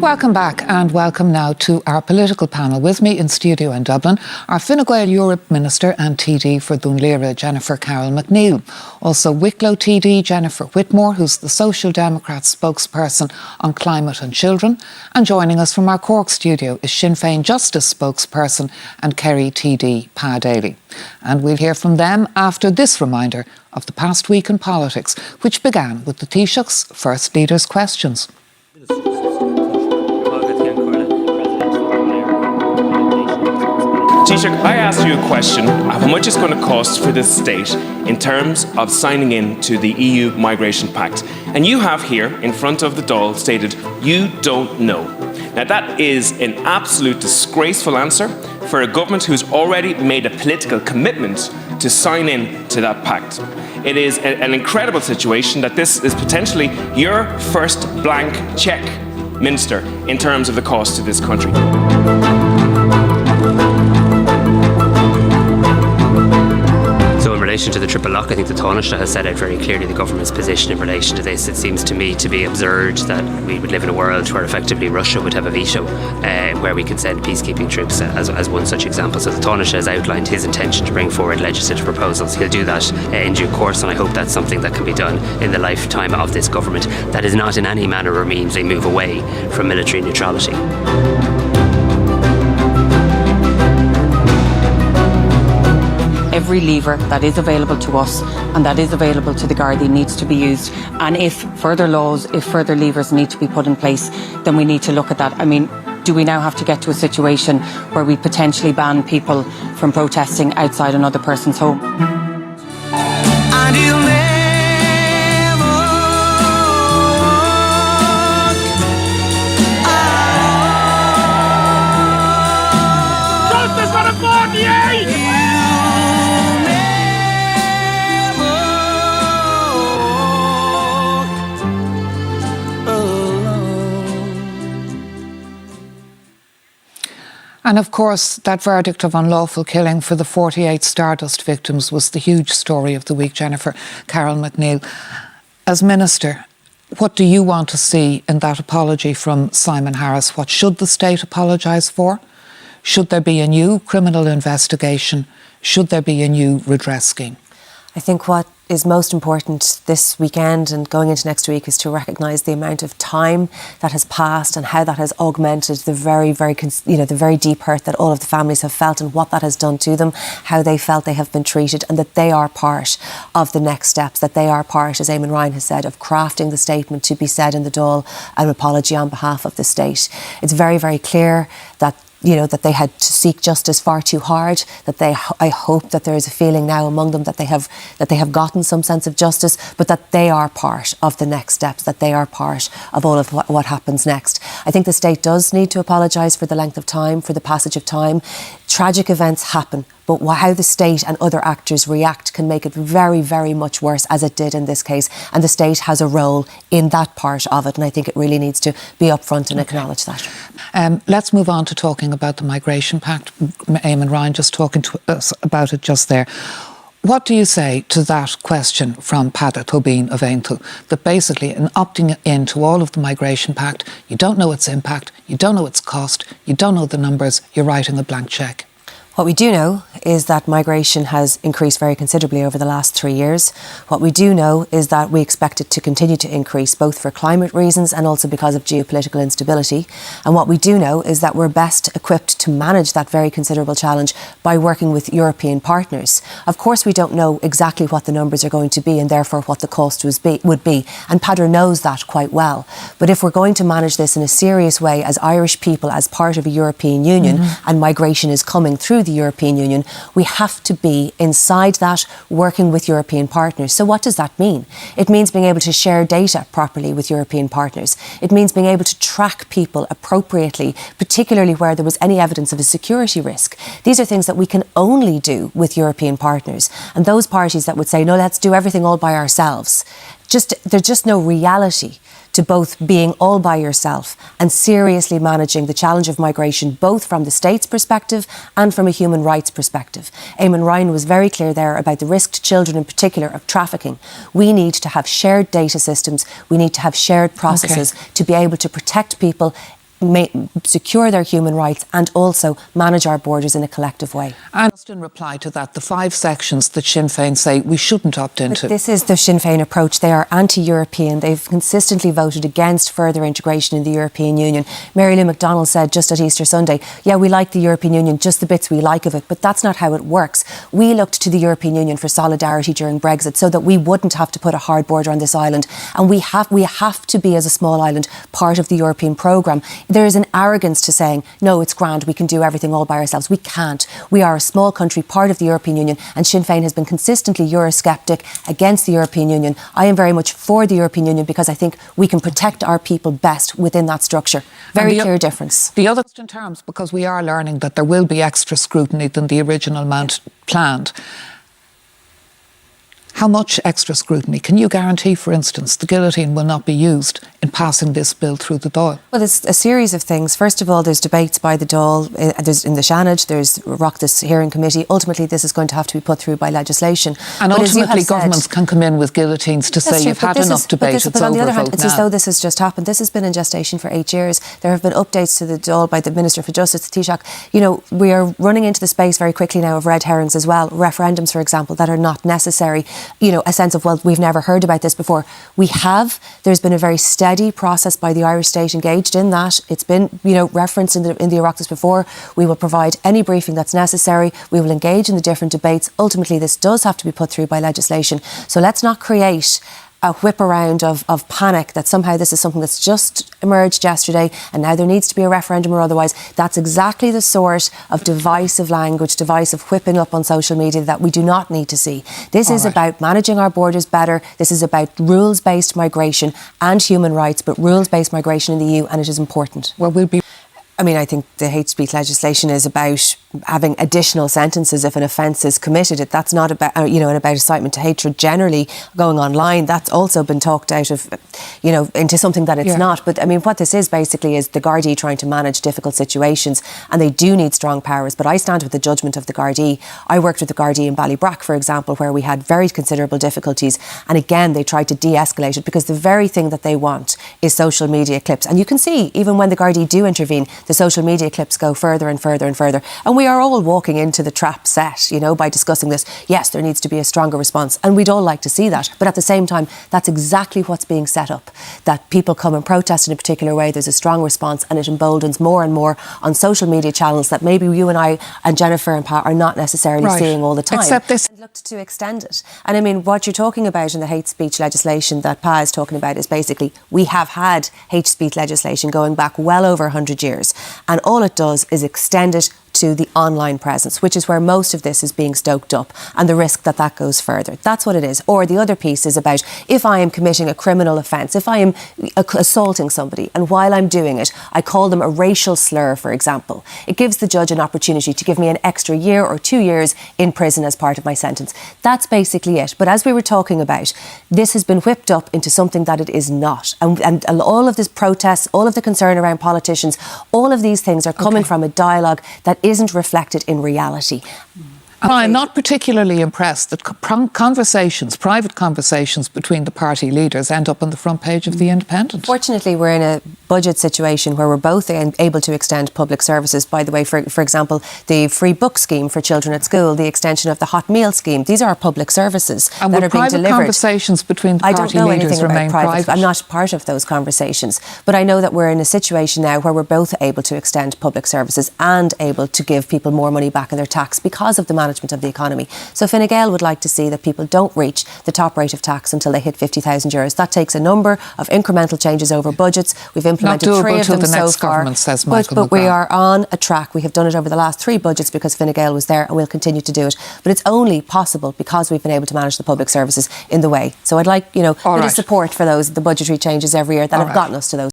Welcome back, and welcome now to our political panel. With me in studio in Dublin, our Fine Gael Europe Minister and TD for Dunleera, Jennifer Carroll MacNeill. Also Wicklow TD Jennifer Whitmore, who's the Social Democrat spokesperson on climate and children. And joining us from our Cork studio is Sinn Féin Justice spokesperson and Kerry TD Pa Daly. And we'll hear from them after this reminder of the past week in politics, which began with the Taoiseach's First Leaders' Questions. Taoiseach, I asked you a question of how much it's going to cost for this state in terms of signing in to the EU Migration Pact. And you have here, in front of the Dáil, stated, you don't know. Now that is an absolute disgraceful answer for a government who's already made a political commitment to sign in to that pact. It is an incredible situation that this is potentially your first blank cheque, Minister, in terms of the cost to this country. In relation to the triple lock, I think the Taoiseach has set out very clearly the government's position in relation to this. It seems to me to be absurd that we would live in a world where effectively Russia would have a veto, where we could send peacekeeping troops as one such example. So the Taoiseach has outlined his intention to bring forward legislative proposals. He'll do that in due course, and I hope that's something that can be done in the lifetime of this government. That is not in any manner or means a move away from military neutrality. Every lever that is available to us and that is available to the Gardaí needs to be used. And if further laws, if further levers need to be put in place, then we need to look at that. I mean, do we now have to get to a situation where we potentially ban people from protesting outside another person's home? Justice for the 48! And of course, that verdict of unlawful killing for the 48 Stardust victims was the huge story of the week, Jennifer Carroll MacNeill. As Minister, what do you want to see in that apology from Simon Harris? What should the state apologise for? Should there be a new criminal investigation? Should there be a new redress scheme? I think what is most important this weekend and going into next week is to recognise the amount of time that has passed and how that has augmented the the very deep hurt that all of the families have felt and what that has done to them, how they felt they have been treated, and that they are part of the next steps, that they are part, as Eamon Ryan has said, of crafting the statement to be said in the Dáil, an apology on behalf of the state. It's very, very clear that that they had to seek justice far too hard, I hope that there is a feeling now among them that they have gotten some sense of justice, but that they are part of the next steps, that they are part of all of what happens next. I think the state does need to apologise for the length of time, for the passage of time. Tragic events happen, but how the state and other actors react can make it very, very much worse, as it did in this case. And the state has a role in that part of it, and I think it really needs to be upfront and acknowledge that. Let's move on to talking about the Migration Pact. Eamon Ryan just talking to us about it just there. What do you say to that question from Pada Tobin of Aintul, that basically in opting into all of the Migration Pact, you don't know its impact, you don't know its cost, you don't know the numbers, you're writing a blank cheque? What we do know is that migration has increased very considerably over the last 3 years. What we do know is that we expect it to continue to increase, both for climate reasons and also because of geopolitical instability. And what we do know is that we're best equipped to manage that very considerable challenge by working with European partners. Of course, we don't know exactly what the numbers are going to be and therefore what the cost would be. And Padra knows that quite well. But if we're going to manage this in a serious way as Irish people, as part of a European Union, and migration is coming through the European Union, we have to be inside that, working with European partners. So what does that mean? It means being able to share data properly with European partners. It means being able to track people appropriately, particularly where there was any evidence of a security risk. These are things that we can only do with European partners. And those parties that would say, no, let's do everything all by ourselves, there's just no reality to both being all by yourself and seriously managing the challenge of migration, both from the state's perspective and from a human rights perspective. Eamon Ryan was very clear there about the risk to children in particular of trafficking. We need to have shared data systems. We need to have shared processes to be able to protect people secure their human rights and also manage our borders in a collective way. And just in reply to that, the 5 sections that Sinn Féin say we shouldn't opt into. But this is the Sinn Féin approach. They are anti-European. They've consistently voted against further integration in the European Union. Mary Lou McDonald said just at Easter Sunday, yeah, we like the European Union, just the bits we like of it, but that's not how it works. We looked to the European Union for solidarity during Brexit so that we wouldn't have to put a hard border on this island. And we have to be, as a small island, part of the European programme. There is an arrogance to saying, no, it's grand, we can do everything all by ourselves. We can't. We are a small country, part of the European Union, and Sinn Féin has been consistently Eurosceptic against the European Union. I am very much for the European Union because I think we can protect our people best within that structure. Very clear difference. The other in terms, because we are learning that there will be extra scrutiny than the original amount planned. How much extra scrutiny? Can you guarantee, for instance, the guillotine will not be used in passing this bill through the Dáil? Well, there's a series of things. First of all, there's debates by the Dáil, there's in the Seanad, there's Oireachtas hearing committee. Ultimately, this is going to have to be put through by legislation. And but ultimately, governments can come in with guillotines to say you've had enough debate, it's over, on the other hand, vote it's now. as though this has just happened. This has been in gestation for 8 years. There have been updates to the Dáil by the Minister for Justice, the Taoiseach. You know, we are running into the space very quickly now of red herrings as well. Referendums, for example, that are not necessary. You know, a sense of, well, we've never heard about this before. We have. There's been a very steady process by the Irish state engaged in that. It's been, you know, referenced in the Oireachtas before. We will provide any briefing that's necessary. We will engage in the different debates. Ultimately, this does have to be put through by legislation. So let's not create a whip around of panic that somehow this is something that's just emerged yesterday and now there needs to be a referendum or otherwise. That's exactly the sort of divisive language, divisive whipping up on social media that we do not need to see. This is about managing our borders better. This is about rules-based migration and human rights, but rules-based migration in the EU, and it is important. Well, I think the hate speech legislation is about having additional sentences if an offence is committed. That's not about, and about incitement to hatred generally going online. That's also been talked out of, into something that it's not. But what this is basically is the Gardaí trying to manage difficult situations, and they do need strong powers. But I stand with the judgment of the Gardaí. I worked with the Gardaí in Ballybrack, for example, where we had very considerable difficulties. And again, they tried to de-escalate it because the very thing that they want is social media clips. And you can see, even when the Gardaí do intervene, the social media clips go further and further and further. And we are all walking into the trap set, by discussing this. Yes, there needs to be a stronger response. And we'd all like to see that. But at the same time, that's exactly what's being set up. That people come and protest in a particular way, there's a strong response, and it emboldens more and more on social media channels that maybe you and I and Jennifer and Pat are not necessarily seeing all the time. Except this. And looked to extend it. And what you're talking about in the hate speech legislation that Pa is talking about is basically we have had hate speech legislation going back well over 100 years. And all it does is extend it to the online presence, which is where most of this is being stoked up, and the risk that that goes further. That's what it is. Or the other piece is about if I am committing a criminal offence, if I am assaulting somebody, and while I'm doing it, I call them a racial slur, for example. It gives the judge an opportunity to give me an extra year or 2 years in prison as part of my sentence. That's basically it. But as we were talking about, this has been whipped up into something that it is not. And all of this protests, all of the concern around politicians, all of these things are coming from a dialogue that isn't reflected in reality. And I'm not particularly impressed that private conversations between the party leaders end up on the front page of The Independent. Fortunately, we're in a budget situation where we're both able to extend public services. By the way, for example, the free book scheme for children at school, the extension of the hot meal scheme, these are public services that are being delivered. Conversations between the party leaders remain private? I'm not part of those conversations. But I know that we're in a situation now where we're both able to extend public services and able to give people more money back in their tax because of the management of the economy. So Fine Gael would like to see that people don't reach the top rate of tax until they hit €50,000. That takes a number of incremental changes over budgets. We've implemented 3 of them so far. But we are on a track. We have done it over the last 3 budgets because Fine Gael was there, and we'll continue to do it. But it's only possible because we've been able to manage the public services in the way. So I'd like, a bit of support for the budgetary changes every year that have gotten us to those.